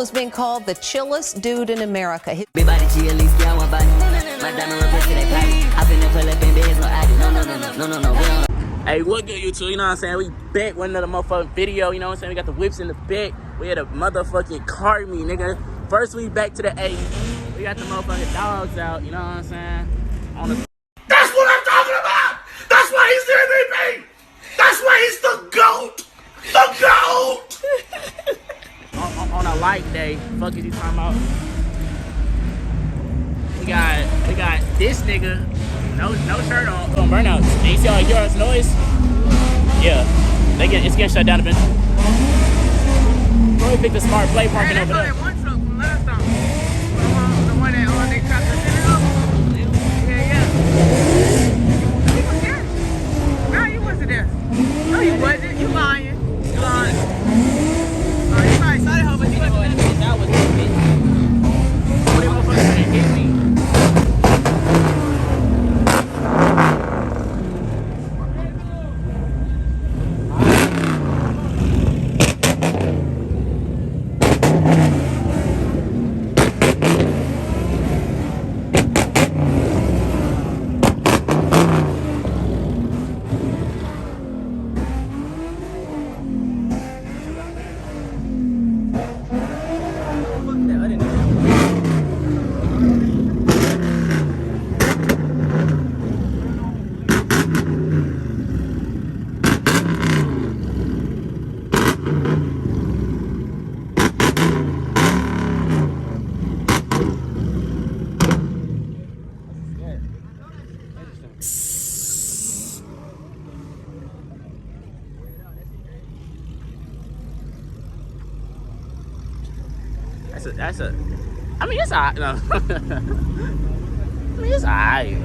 Has been called the chillest dude in America. Hey, what good, YouTube? You know what I'm saying? We back with another motherfucking video. You know what I'm saying? We got the whips in the back. We had a motherfucking car meet, nigga. First, we back to the 80s. We got the motherfucking dogs out. You know what I'm saying? That's what I'm talking about. That's why he's the MVP. That's why he's the GOAT. The GOAT. on a light day, fuck is he talking about? We got this nigga, no shirt on burnouts. And you see all hear us noise? Yeah, it's getting shut down a bit. Go pick the smart play parking over there. One truck from last time. The one that they tried to set it up. Yeah. He was there. No, you wasn't there. No, you wasn't. You lying. You lying. Oh, you probably saw that hoe, but you wasn't there. That was me. What the motherfucker hit me? I mean, it's alright. No. I mean, it's alright.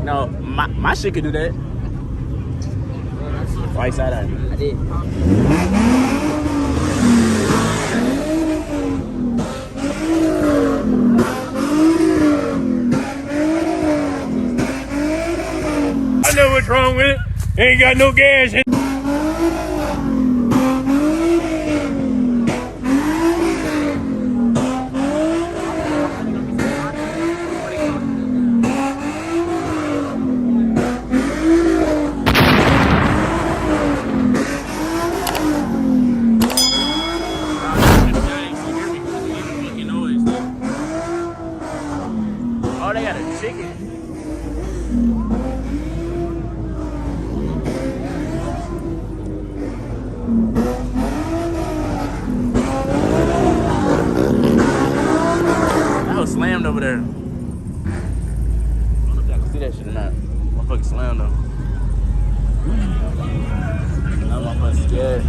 No, my shit could do that. Right side out. I did. I know what's wrong with it. Ain't got no gas in. Oh, they got a chicken. That was slammed over there. I don't know if y'all can see that shit or not. Motherfucking slammed though. That motherfucker's scared.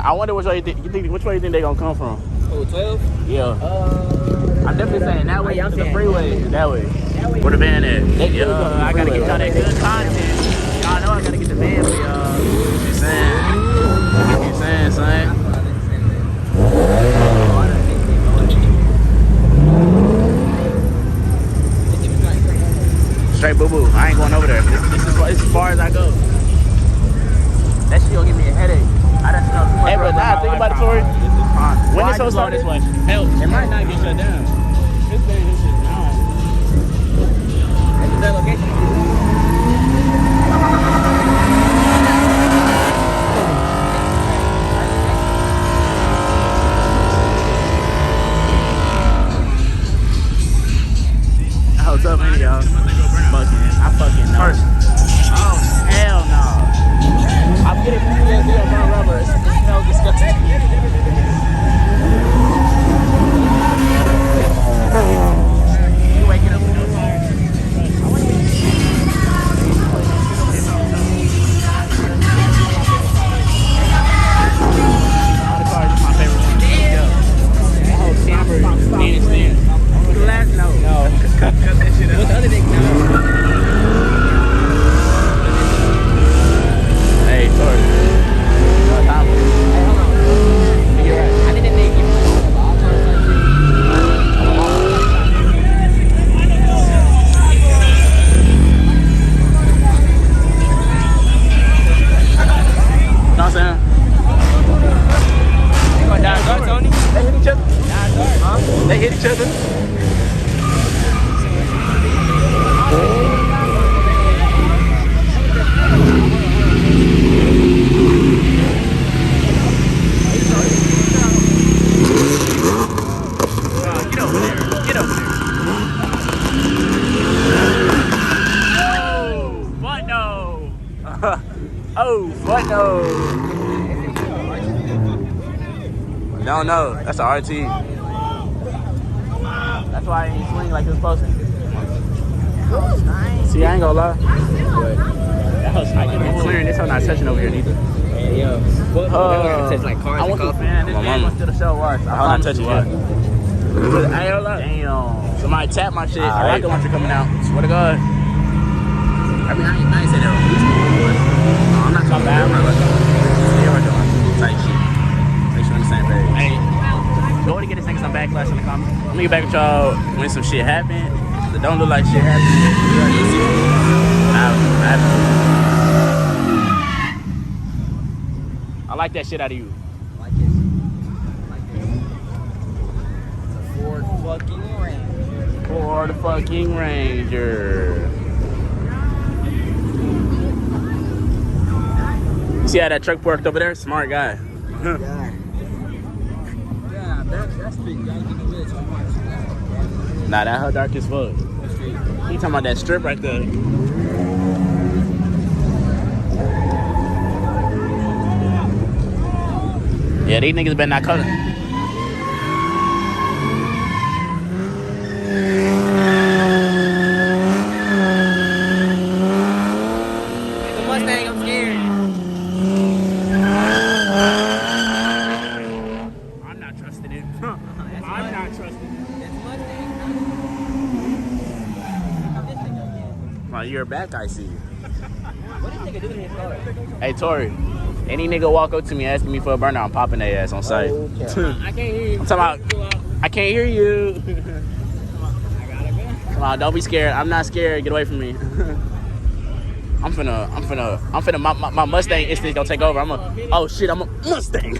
I wonder which way which way you think they gonna come from? Oh, 12? Yeah. I'm definitely saying that way to the freeway. That way. Where the van at? Yeah, I gotta get y'all that good content. Y'all know I gotta get the van for y'all. You saying, son? Straight boo-boo. I ain't going over there. This is as far as I go. That shit gonna give me a headache. I don't know. Hey, bro, now think about it, Tori. When this whole start this way, hell, it might not get shut down. This thing, this shit down. That's the location. What's up, man, y'all? I fucking know. Oh, hell no. I'm getting PTSD on burnt rubber. It smells disgusting. You waking up with no tires. They hit each other. Get over there. Get over there. Oh, fuck no. Oh, fuck no. Don't know. That's an RT. That's why I ain't swing like it's supposed to. See, I ain't gonna lie. I can clearing this. I'm not touching over here neither. Hey, yo. Touch like cars and coffee. Man, this man wants to the show. Watch. I'm not touching it. I ain't gonna lie. Damn. Somebody tap my shit. A rocket launcher coming out. Swear to God. I mean, I ain't saying that on YouTube. No, I'm not talking bad. I'm not like type shit. Make sure we're on the same page. Hey, go to get this nigga some backlash in the comments. I'm gonna get back with y'all when some shit happen. That don't look like shit happened. I like that shit out of you. I like it. It's a Ford fucking Ranger. Ford fucking Ranger. You see how that truck parked over there? Smart guy. Yeah, that's big. You gotta get the wheels on Mars. Nah, that hoe dark as fuck. He talking about that strip right there. Yeah, these niggas better not cut it. The Mustang, I'm scared. I'm not trusting it. I'm not trusting it. That's Mustang. Well, you're back, I see. What this nigga doing in his car? Hey, Tori. Any nigga walk up to me asking me for a burner, I'm popping their ass on sight. Oh, okay. I can't hear you. I'm talking about, I can't hear you. I gotta go. Come on, don't be scared. I'm not scared. Get away from me. I'm finna, my Mustang instinct gonna take over. Oh shit, I'm a Mustang.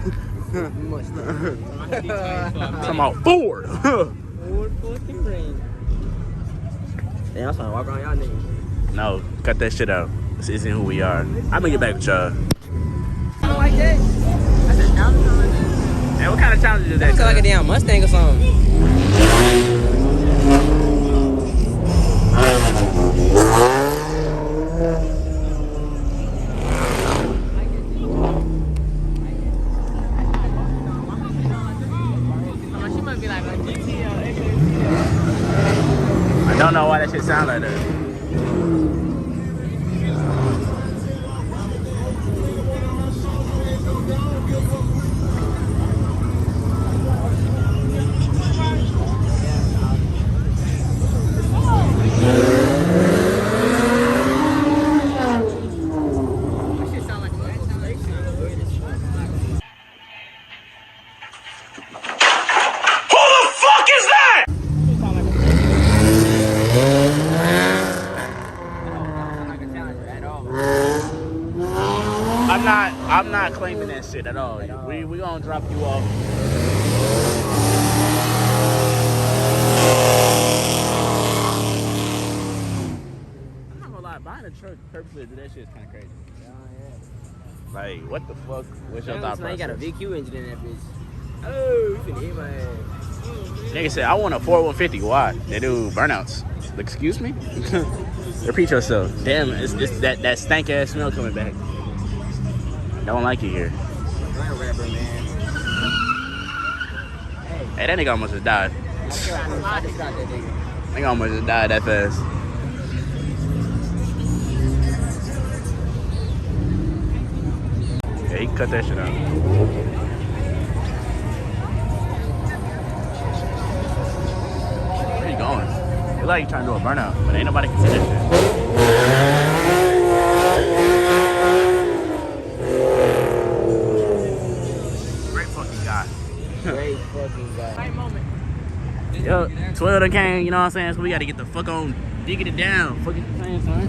Talking about Ford. Ford fucking Ranger. Damn, I'm trying to walk around y'all niggas. No, cut that shit out. This isn't who we are. I'm gonna get back with y'all. Like that? That's a challenge. Hey, what kind of challenge is that? Sound like a damn Mustang or something. She must be like a GT or I don't know why that shit sound like that. Who the fuck is that? I'm not claiming that shit at all. We gonna drop you off. I'm not gonna lie, buying a truck purposely to that shit is kind of crazy. Like, what the fuck? What's your thought process? You got a VQ engine in that bitch. Oh, you finna hit my ass. Nigga said, I want a Ford 150. Why? They do burnouts. Excuse me? Repeat yourself. Damn, it's that stank ass smell coming back. Don't like it here. Rapper, man. Hey, that nigga almost just died. I just got that nigga. Nigga almost just died that fast. Yeah, he cut that shit out. Where you going? You like you trying to do a burnout, but ain't nobody can see that shit. Great fucking guy. Great fucking guy. right moment. Yo, 12 done came, you know what I'm saying? So we gotta get the fuck on digging it down. Fucking saying, son.